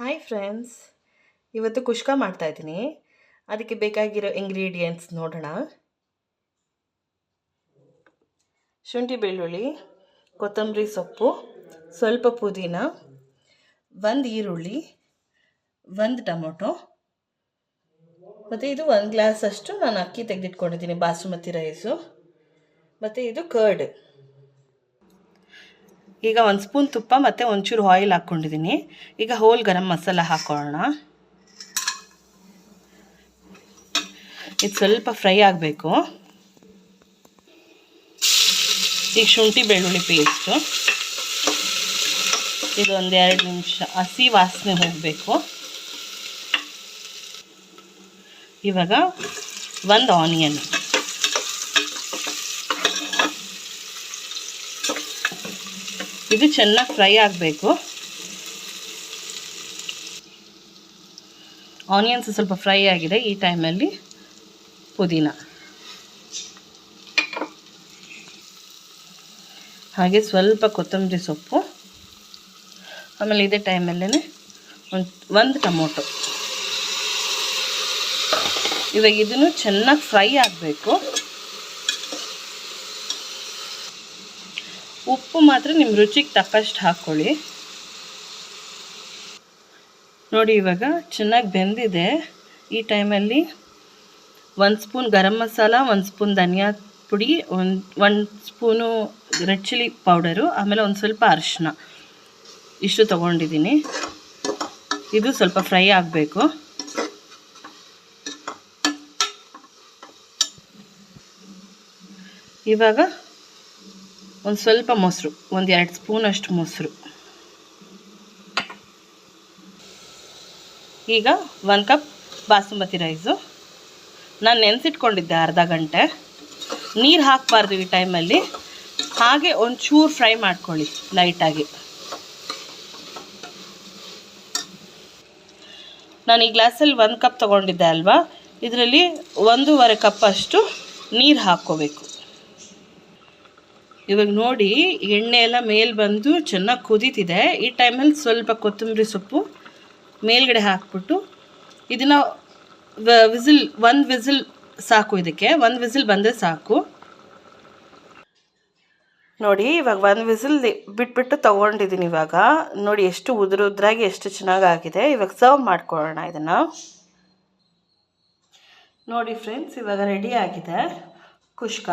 Hi friends, ಇವತ್ತು ಕುಷ್ಕ ಮಾಡ್ತಾಯಿದ್ದೀನಿ. ಅದಕ್ಕೆ ಬೇಕಾಗಿರೋ ಇಂಗ್ರೀಡಿಯೆಂಟ್ಸ್ ನೋಡೋಣ. ಶುಂಠಿ ಬೆಳ್ಳುಳ್ಳಿ, ಕೊತ್ತಂಬರಿ ಸೊಪ್ಪು, ಸ್ವಲ್ಪ ಪುದೀನ, 1 ಈರುಳ್ಳಿ, 1 ಟೊಮೊಟೊ, ಮತ್ತು ಇದು 1 ಗ್ಲಾಸ್ ಅಷ್ಟು ನಾನು ಅಕ್ಕಿ ತೆಗೆದಿಟ್ಕೊಂಡಿದ್ದೀನಿ, ಬಾಸುಮತಿ ರೈಸು, ಮತ್ತು ಇದು ಕರ್ಡ್. ಈಗ 1 ಸ್ಪೂನ್ ತುಪ್ಪ ಮತ್ತು ಒಂಚೂರು ಆಯಿಲ್ ಹಾಕ್ಕೊಂಡಿದ್ದೀನಿ. ಈಗ ಹೋಲ್ ಗರಂ ಮಸಾಲ ಹಾಕೊಳ್ಳೋಣ. ಇದು ಸ್ವಲ್ಪ ಫ್ರೈ ಆಗಬೇಕು. ಈಗ ಶುಂಠಿ ಬೆಳ್ಳುಳ್ಳಿ ಪೇಸ್ಟು, ಇದು 1-2 ನಿಮಿಷ ಹಸಿ ವಾಸನೆ ಹೋಗಬೇಕು. ಇವಾಗ 1 ಆನಿಯನ್, ಇದು ಚೆನ್ನಾಗಿ ಫ್ರೈ ಆಗಬೇಕು. ಆನಿಯನ್ಸ್ ಸ್ವಲ್ಪ ಫ್ರೈ ಆಗಿದೆ. ಈ ಟೈಮಲ್ಲಿ ಪುದೀನ, ಹಾಗೆ ಸ್ವಲ್ಪ ಕೊತ್ತಂಬರಿ ಸೊಪ್ಪು, ಆಮೇಲೆ ಇದೇ ಟೈಮಲ್ಲೇ ಒಂದು ಟೊಮೊಟೊ. ಇವಾಗ ಇದನ್ನು ಚೆನ್ನಾಗಿ ಫ್ರೈ ಆಗಬೇಕು. ಉಪ್ಪು ಮಾತ್ರ ನಿಮ್ಮ ರುಚಿಗೆ ತಕ್ಕಷ್ಟು ಹಾಕ್ಕೊಳ್ಳಿ. ನೋಡಿ, ಇವಾಗ ಚೆನ್ನಾಗಿ ಬೆಂದಿದೆ. ಈ ಟೈಮಲ್ಲಿ 1 ಸ್ಪೂನ್ ಗರಂ ಮಸಾಲ, 1 ಸ್ಪೂನ್ ಧನಿಯಾ ಪುಡಿ, 1 ಸ್ಪೂನು ರೆಡ್ ಚಿಲ್ಲಿ ಪೌಡರು, ಆಮೇಲೆ ಒಂದು ಸ್ವಲ್ಪ ಅರಿಶಿನ, ಇಷ್ಟು ತೊಗೊಂಡಿದ್ದೀನಿ. ಇದು ಸ್ವಲ್ಪ ಫ್ರೈ ಆಗಬೇಕು. ಇವಾಗ ಒಂದು ಸ್ವಲ್ಪ ಮೊಸರು, 1-2 ಸ್ಪೂನಷ್ಟು ಮೊಸರು. ಈಗ 1 ಕಪ್ ಬಾಸುಮತಿ ರೈಸು ನಾನು ನೆನೆಸಿಟ್ಕೊಂಡಿದ್ದೆ ಅರ್ಧ ಗಂಟೆ. ನೀರು ಹಾಕಬಾರ್ದು ಈ ಟೈಮಲ್ಲಿ, ಹಾಗೆ ಒಂಚೂರು ಫ್ರೈ ಮಾಡ್ಕೊಳ್ಳಿ ಲೈಟಾಗಿ. ನಾನು ಈ ಗ್ಲಾಸಲ್ಲಿ 1 ಕಪ್ ತೊಗೊಂಡಿದ್ದೆ ಅಲ್ವಾ, ಇದರಲ್ಲಿ 1.5 ಕಪ್ ಅಷ್ಟು ನೀರು ಹಾಕ್ಕೋಬೇಕು. ಇವಾಗ ನೋಡಿ, ಎಣ್ಣೆ ಎಲ್ಲ ಮೇಲೆ ಬಂದು ಚೆನ್ನಾಗಿ ಕುದೀತಿದೆ. ಈ ಟೈಮಲ್ಲಿ ಸ್ವಲ್ಪ ಕೊತ್ತಂಬರಿ ಸೊಪ್ಪು ಮೇಲ್ಗಡೆ ಹಾಕ್ಬಿಟ್ಟು ಇದನ್ನು ವಿಸಿಲ್ 1 ವಿಸಿಲ್ ಸಾಕು. ಇದಕ್ಕೆ 1 ವಿಸಿಲ್ ಬಂದರೆ ಸಾಕು. ನೋಡಿ, ಇವಾಗ 1 ವಿಸಿಲ್ ಬಿಟ್ಬಿಟ್ಟು ತೊಗೊಂಡಿದ್ದೀನಿ. ಇವಾಗ ನೋಡಿ ಎಷ್ಟು ಉದುರಾಗಿ ಎಷ್ಟು ಚೆನ್ನಾಗಾಗಿದೆ. ಇವಾಗ ಸರ್ವ್ ಮಾಡ್ಕೊಳ್ಳೋಣ ಇದನ್ನು. ನೋಡಿ ಫ್ರೆಂಡ್ಸ್, ಇವಾಗ ರೆಡಿ ಆಗಿದೆ ಕುಷ್ಕ.